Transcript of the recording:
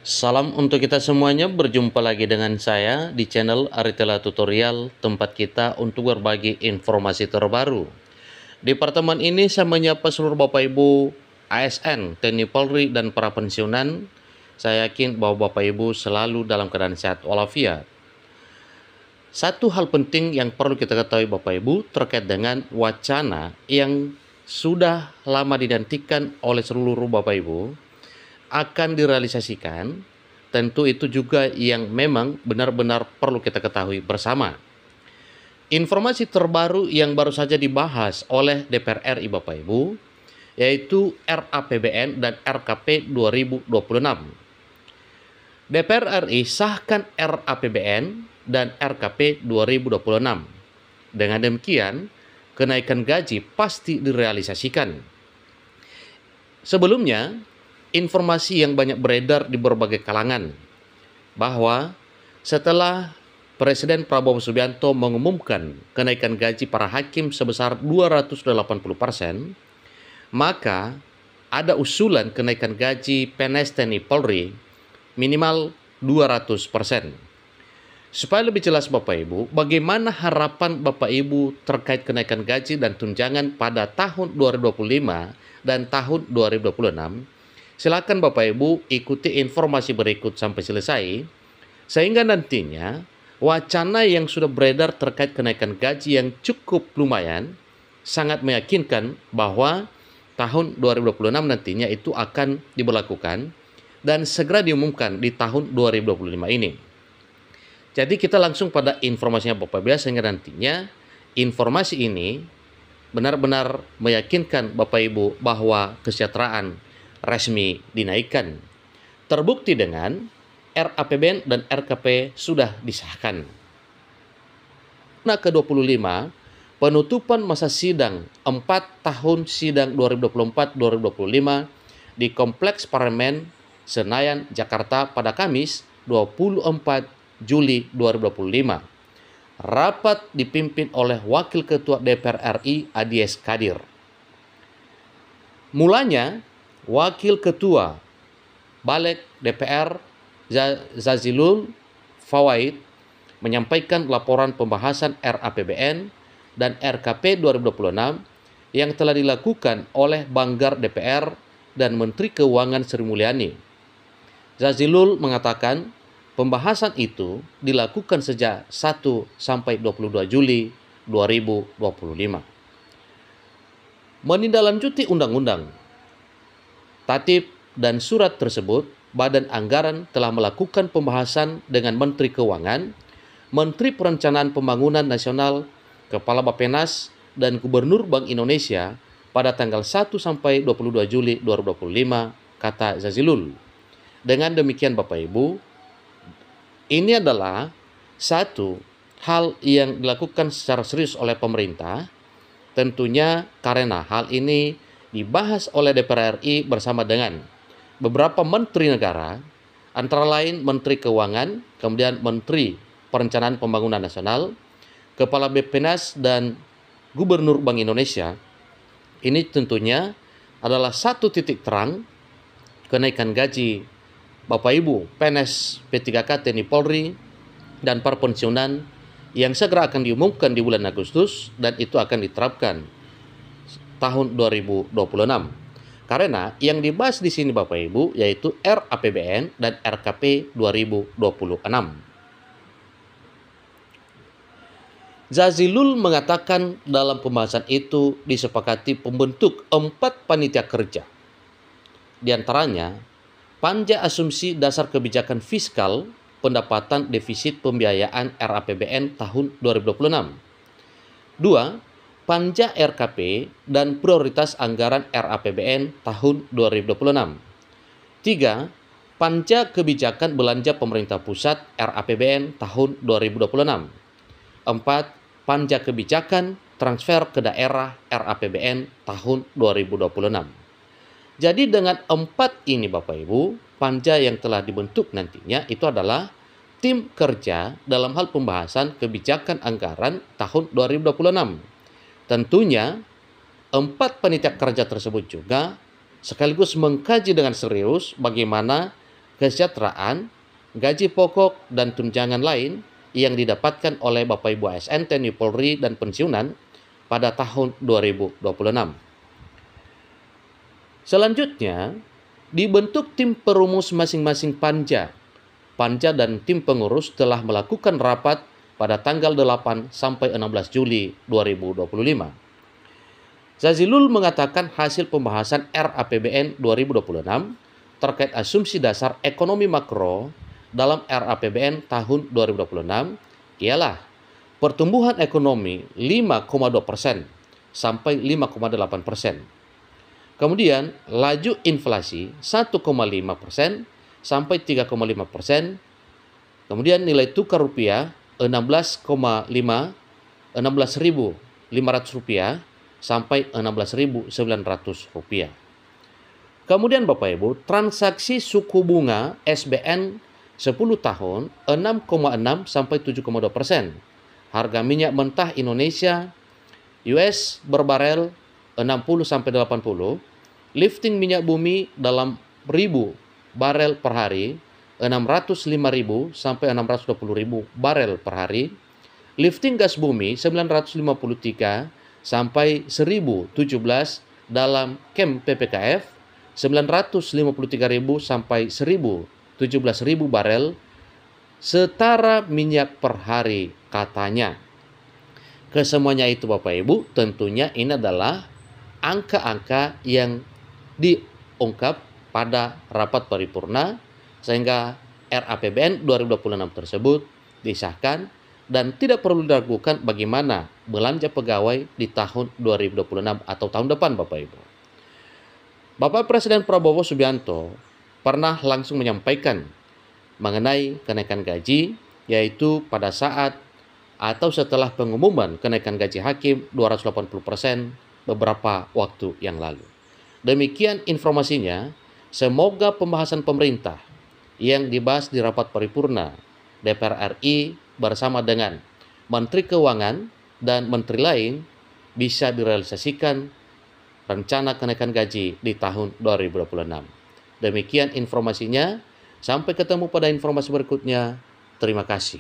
Salam untuk kita semuanya, berjumpa lagi dengan saya di channel Aritela Tutorial, tempat kita untuk berbagi informasi terbaru. Di pertemuan ini saya menyapa seluruh Bapak Ibu ASN, TNI Polri, dan para pensiunan. Saya yakin bahwa Bapak Ibu selalu dalam keadaan sehat walafiat. Satu hal penting yang perlu kita ketahui Bapak Ibu terkait dengan wacana yang sudah lama dinantikan oleh seluruh Bapak Ibu akan direalisasikan, tentu itu juga yang memang benar-benar perlu kita ketahui bersama. Informasi terbaru yang baru saja dibahas oleh DPR RI Bapak Ibu, yaitu RAPBN dan RKP 2026. DPR RI sahkan RAPBN dan RKP 2026. Dengan demikian, kenaikan gaji pasti direalisasikan. Sebelumnya, informasi yang banyak beredar di berbagai kalangan bahwa setelah Presiden Prabowo Subianto mengumumkan kenaikan gaji para hakim sebesar 280%, maka ada usulan kenaikan gaji PNS TNI Polri minimal 200%. Supaya lebih jelas Bapak Ibu, bagaimana harapan Bapak Ibu terkait kenaikan gaji dan tunjangan pada tahun 2025 dan tahun 2026, silakan Bapak Ibu ikuti informasi berikut sampai selesai, sehingga nantinya wacana yang sudah beredar terkait kenaikan gaji yang cukup lumayan sangat meyakinkan bahwa tahun 2026 nantinya itu akan diberlakukan dan segera diumumkan di tahun 2025 ini. Jadi kita langsung pada informasinya Bapak Ibu, sehingga nantinya informasi ini benar-benar meyakinkan Bapak Ibu bahwa kesejahteraan resmi dinaikkan. Terbukti dengan RAPBN dan RKP sudah disahkan. Nah, ke-25, penutupan masa sidang 4 tahun sidang 2024-2025 di Kompleks Parlemen Senayan, Jakarta pada Kamis 24 Juli 2025. Rapat dipimpin oleh Wakil Ketua DPR RI Adies Kadir. Mulanya, Wakil Ketua Balik DPR Jazilul Fawait menyampaikan laporan pembahasan RAPBN dan RKP 2026 yang telah dilakukan oleh Banggar DPR dan Menteri Keuangan Sri Mulyani. Jazilul mengatakan pembahasan itu dilakukan sejak 1 sampai 22 Juli 2025. Menindaklanjuti undang-undang tatip dan surat tersebut, Badan Anggaran telah melakukan pembahasan dengan Menteri Keuangan, Menteri Perencanaan Pembangunan Nasional, Kepala Bappenas, dan Gubernur Bank Indonesia pada tanggal 1 sampai 22 Juli 2025, kata Jazilul. Dengan demikian Bapak Ibu, ini adalah satu hal yang dilakukan secara serius oleh pemerintah, tentunya karena hal ini dibahas oleh DPR RI bersama dengan beberapa menteri negara, antara lain Menteri Keuangan, kemudian Menteri Perencanaan Pembangunan Nasional, Kepala Bappenas, dan Gubernur Bank Indonesia. Ini tentunya adalah satu titik terang kenaikan gaji Bapak Ibu PNS P3K TNI Polri dan para pensiunan yang segera akan diumumkan di bulan Agustus, dan itu akan diterapkan tahun 2026. Karena yang dibahas di sini Bapak Ibu yaitu RAPBN dan RKP 2026. Jazilul mengatakan dalam pembahasan itu disepakati pembentuk 4 panitia kerja. Di antaranya, Panja Asumsi Dasar Kebijakan Fiskal Pendapatan Defisit Pembiayaan RAPBN tahun 2026. 2. Panja RKP dan Prioritas Anggaran RAPBN tahun 2026. 3. Panja Kebijakan Belanja Pemerintah Pusat RAPBN tahun 2026. 4. Panja Kebijakan Transfer ke Daerah RAPBN tahun 2026. Jadi dengan 4 ini Bapak Ibu, panja yang telah dibentuk nantinya itu adalah tim kerja dalam hal pembahasan kebijakan anggaran tahun 2026. Tentunya 4 panitia kerja tersebut juga sekaligus mengkaji dengan serius bagaimana kesejahteraan, gaji pokok, dan tunjangan lain yang didapatkan oleh Bapak Ibu ASN, TNI Polri, dan pensiunan pada tahun 2026. Selanjutnya, dibentuk tim perumus masing-masing panja. Panja dan tim pengurus telah melakukan rapat pada tanggal 8 sampai 16 Juli 2025. Jazilul mengatakan hasil pembahasan RAPBN 2026 terkait asumsi dasar ekonomi makro dalam RAPBN tahun 2026 ialah pertumbuhan ekonomi 5,2% sampai 5,8%. Kemudian laju inflasi 1,5% sampai 3,5%. Kemudian nilai tukar rupiah 16.500 rupiah sampai 16.900 rupiah. Kemudian Bapak Ibu, transaksi suku bunga SBN 10 tahun 6,6 sampai 7,2%. Harga minyak mentah Indonesia US berbarel 60 sampai 80. Lifting minyak bumi dalam ribu barel per hari 605.000 sampai 620.000 barel per hari. Lifting gas bumi 953 sampai 1017 dalam kem PPKF 953.000 sampai 1017.000 barel setara minyak per hari katanya. Kesemuanya itu Bapak Ibu, tentunya ini adalah angka-angka yang diungkap pada rapat paripurna sehingga RAPBN 2026 tersebut disahkan dan tidak perlu diragukan bagaimana belanja pegawai di tahun 2026 atau tahun depan Bapak Ibu. Bapak Presiden Prabowo Subianto pernah langsung menyampaikan mengenai kenaikan gaji, yaitu pada saat atau setelah pengumuman kenaikan gaji hakim 280% beberapa waktu yang lalu. Demikian informasinya, semoga pembahasan pemerintah yang dibahas di rapat paripurna DPR RI bersama dengan Menteri Keuangan dan menteri lain bisa direalisasikan rencana kenaikan gaji di tahun 2026. Demikian informasinya, sampai ketemu pada informasi berikutnya. Terima kasih.